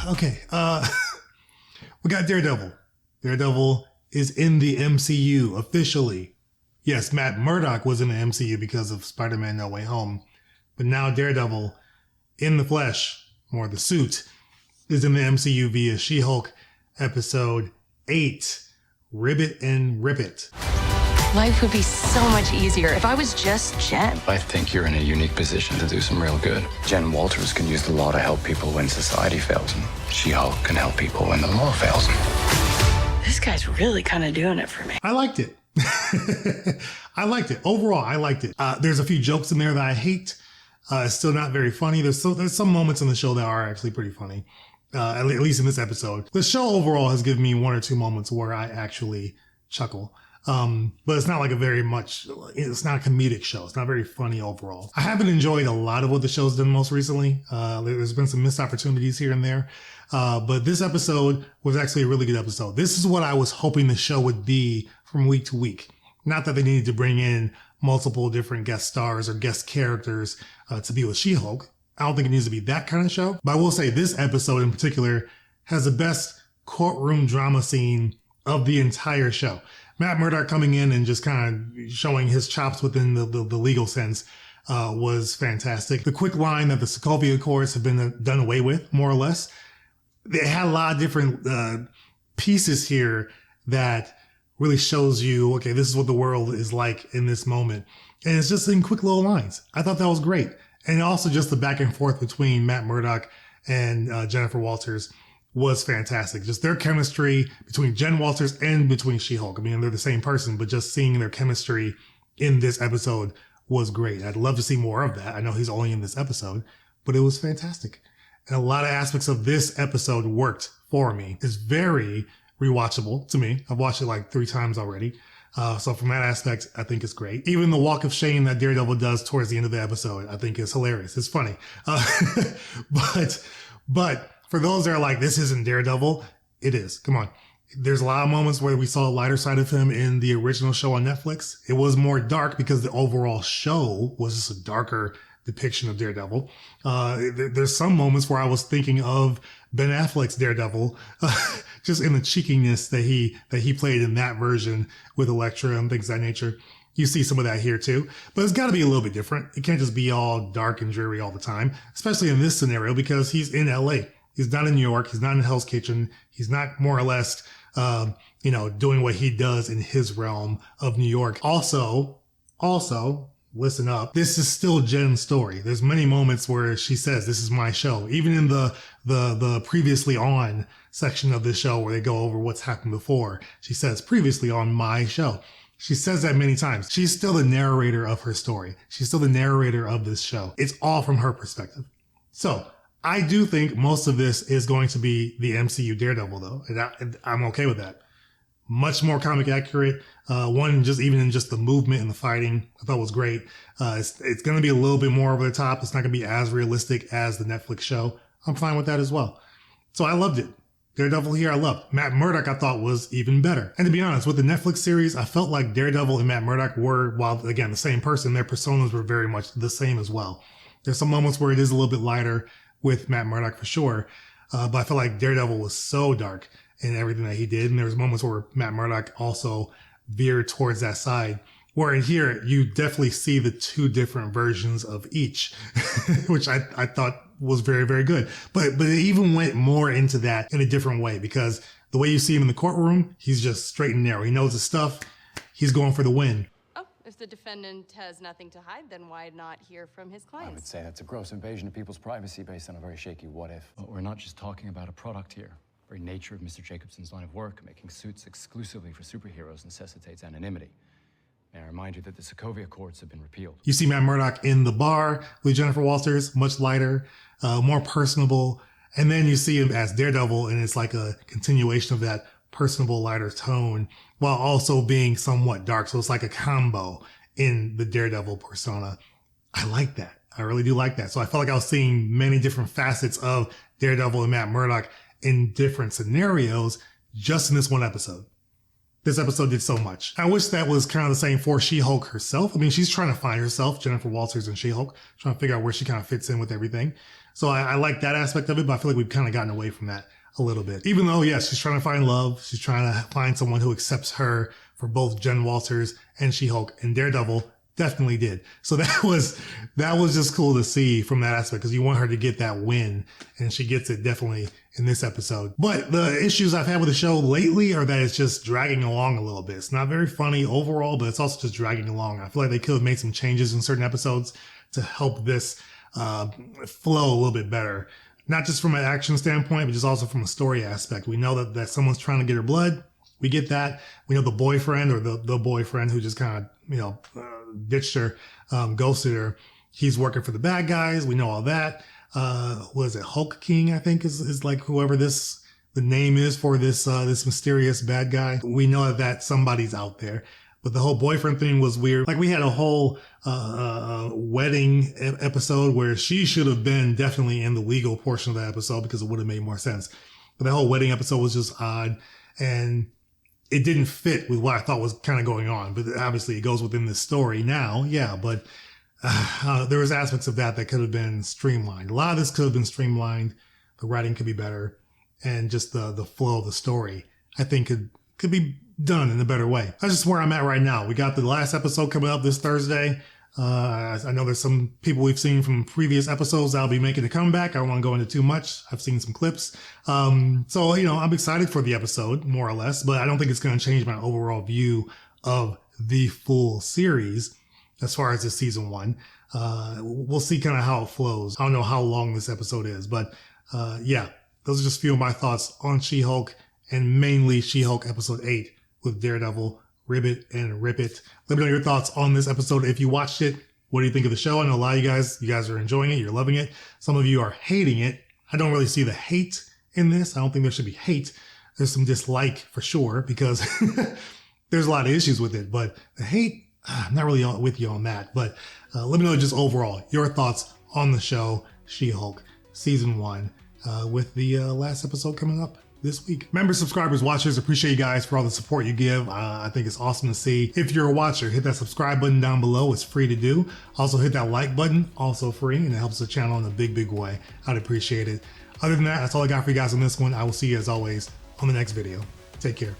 Okay. We got Daredevil. Daredevil is in the MCU officially. Yes, Matt Murdock was in the MCU because of Spider-Man No Way Home. But now Daredevil in the flesh, or the suit, is in the MCU via She-Hulk episode 8. Ribbit and Rip It. Life would be so much easier if I was just Jen. I think you're in a unique position to do some real good. Jen Walters can use the law to help people when society fails them. She-Hulk can help people when the law fails them. This guy's really kind of doing it for me. I liked it. I liked it. Overall, I liked it. There's a few jokes in there that I hate. It's still not very funny. There's some moments in the show that are actually pretty funny. At least in this episode. The show overall has given me one or two moments where I actually chuckle. But it's not like it's not a comedic show. It's not very funny overall. I haven't enjoyed a lot of what the show's done most recently. There's been some missed opportunities here and there. But this episode was actually a really good episode. This is what I was hoping the show would be from week to week. Not that they needed to bring in multiple different guest stars or guest characters to be with She-Hulk. I don't think it needs to be that kind of show. But I will say this episode in particular has the best courtroom drama scene of the entire show. Matt Murdock coming in and just kind of showing his chops within the legal sense was fantastic. The quick line that the Sokovia Accords have been done away with, more or less. They had a lot of different pieces here that really shows you, okay, this is what the world is like in this moment. And it's just in quick little lines. I thought that was great. And also just the back and forth between Matt Murdock and Jennifer Walters was fantastic. Just their chemistry between Jen Walters and between She-Hulk. I mean, they're the same person, but just seeing their chemistry in this episode was great. I'd love to see more of that. I know he's only in this episode, but it was fantastic. And a lot of aspects of this episode worked for me. It's very rewatchable to me. I've watched it like 3 times already. So from that aspect, I think it's great. Even the walk of shame that Daredevil does towards the end of the episode, I think is hilarious. It's funny. But for those that are like, this isn't Daredevil, it is. Come on. There's a lot of moments where we saw a lighter side of him in the original show on Netflix. It was more dark because the overall show was just a darker depiction of Daredevil. There's some moments where I was thinking of Ben Affleck's Daredevil, just in the cheekiness that he played in that version with Elektra and things of that nature. You see some of that here too, but it's got to be a little bit different. It can't just be all dark and dreary all the time, especially in this scenario because he's in LA. He's not in New York. He's not in Hell's Kitchen. He's not more or less, doing what he does in his realm of New York. Also, listen up. This is still Jen's story. There's many moments where she says, this is my show. Even in the previously on section of this show where they go over what's happened before, she says previously on my show. She says that many times. She's still the narrator of her story. She's still the narrator of this show. It's all from her perspective. So I do think most of this is going to be the MCU Daredevil though. And I'm okay with that. Much more comic accurate. Even in just the movement and the fighting, I thought was great. It's going to be a little bit more over the top. It's not going to be as realistic as the Netflix show. I'm fine with that as well. So I loved it. Daredevil here, I loved. Matt Murdock, I thought was even better. And to be honest, with the Netflix series, I felt like Daredevil and Matt Murdock were, while again, the same person, their personas were very much the same as well. There's some moments where it is a little bit lighter with Matt Murdock for sure. But I felt like Daredevil was so dark in everything that he did. And there was moments where Matt Murdock also veered towards that side. Where in here, you definitely see the two different versions of each, which I thought was very, very good. But it even went more into that in a different way because the way you see him in the courtroom, he's just straight and narrow. He knows his stuff. He's going for the win. Oh, if the defendant has nothing to hide, then why not hear from his clients? I would say that's a gross invasion of people's privacy based on a very shaky what if. But we're not just talking about a product here. The very nature of Mr. Jacobson's line of work, making suits exclusively for superheroes, necessitates anonymity. May I remind you that the Sokovia Accords have been repealed. You see Matt Murdock in the bar with Jennifer Walters, much lighter, more personable. And then you see him as Daredevil, and it's like a continuation of that personable, lighter tone, while also being somewhat dark. So it's like a combo in the Daredevil persona. I like that. I really do like that. So I felt like I was seeing many different facets of Daredevil and Matt Murdock in different scenarios just in this one episode. this episode did so much. I wish that was kind of the same for She-Hulk herself. I mean, she's trying to find herself, Jennifer Walters and She-Hulk, trying to figure out where she kind of fits in with everything. So I like that aspect of it, but I feel like we've kind of gotten away from that a little bit. Even though, yes, she's trying to find love. She's trying to find someone who accepts her for both Jen Walters and She-Hulk, and Daredevil definitely did. So that was just cool to see from that aspect, because you want her to get that win, and she gets it definitely in this episode. But the issues I've had with the show lately are that it's just dragging along a little bit. It's not very funny overall, but it's also just dragging along. I feel like they could have made some changes in certain episodes to help this flow a little bit better. Not just from an action standpoint, but just also from a story aspect. We know that someone's trying to get her blood. We get that. We know the boyfriend, or the boyfriend who just kind of, ditched her, ghosted her. He's working for the bad guys. We know all that. Was it Hulk King, I think is like whoever the name is for this mysterious bad guy. We know that somebody's out there. But the whole boyfriend thing was weird. Like, we had a whole wedding episode where she should have been definitely in the legal portion of that episode, because it would have made more sense. But the whole wedding episode was just odd, and it didn't fit with what I thought was kind of going on. But obviously it goes within this story now. Yeah, but there was aspects of that could have been streamlined. A lot of this could have been streamlined. The writing could be better, and just the flow of the story, I think, could be done in a better way. That's just where I'm at right now. We got the last episode coming up this Thursday. I know there's some people we've seen from previous episodes that'll be making a comeback. I don't want to go into too much. I've seen some clips. So, I'm excited for the episode, more or less, but I don't think it's going to change my overall view of the full series as far as the season 1. We'll see kind of how it flows. I don't know how long this episode is, but yeah, those are just a few of my thoughts on She-Hulk, and mainly She-Hulk episode 8 with Daredevil, Ribbit and Rip It. Let me know your thoughts on this episode. If you watched it, what do you think of the show? I know a lot of you guys are enjoying it. You're loving it. Some of you are hating it. I don't really see the hate in this. I don't think there should be hate. There's some dislike for sure, because there's a lot of issues with it, but the hate, I'm not really with you on that. But let me know just overall your thoughts on the show, She-Hulk season 1, with the last episode coming up this week. Members, subscribers, watchers, appreciate you guys for all the support you give. I think it's awesome to see. If you're a watcher, hit that subscribe button down below. It's free to do. Also hit that like button, also free, and it helps the channel in a big, big way. I'd appreciate it. Other than that, that's all I got for you guys on this one. I will see you as always on the next video. Take care.